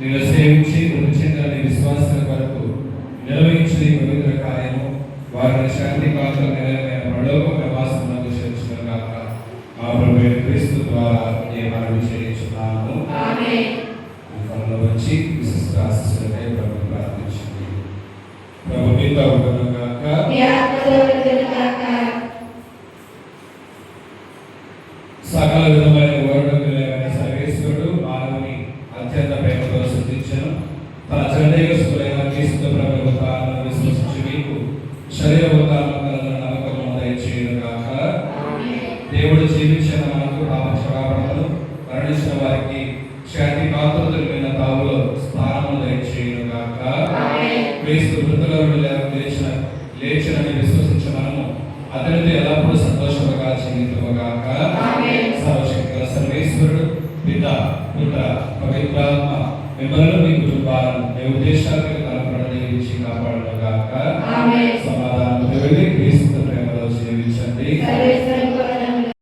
నేను సేవించి మృతి చెందిన నీ విశ్వాసం కొరకు నిర్వహించిన ఈ పవిత్ర కార్యము వారిని శాంతి పాత్ర నిలయమైన పరలోక ప్రవాసమునకు చేర్చును గాక. మా ప్రభువైన క్రీస్తు ద్వారా నేను మనవి చేయించున్నాను. ఆమేన్. మనలో వచ్చి విశిష్ట ఆశీస్సులకై ప్రభువుని ప్రార్థించండి. ప్రభు మీతో ఉండును గాక. మీ ఆత్మతో ఉండును గాక. సకల విధమైన ఓరడమైన సర్వేశ్వరుడు మానవుని అత్యంత ప్రేమతో సృష్టించను. తన చండైకసులైన క్రీస్తు ప్రభు తాను విశ్వసించి మీకు శరీర ఉదాహరణ నమ్మకము దయచేయును గాక. దేవుడు జీవించిన మనకు పాప క్షమాపణను, మరణించిన వారికి శాంతి పాత్రమైన తావులో స్థానము దయచేయును గాక. క్రీస్తు మృతులలో లేచినని విశ్వసించ మనము అతనితో ఎల్లప్పుడూ సంతోషముగా జీవితముగాక. సర్వశక్తుల సర్వేశ్వరుడు పిత పుత్ర పవిత్రాత్మ మిమ్మల్ని మీ కుటుంబాలను మీ ఉద్దేశాలకు తలపడ దీవించి కాపాడును గాక. సమాధానం వెళ్ళి క్రీస్తు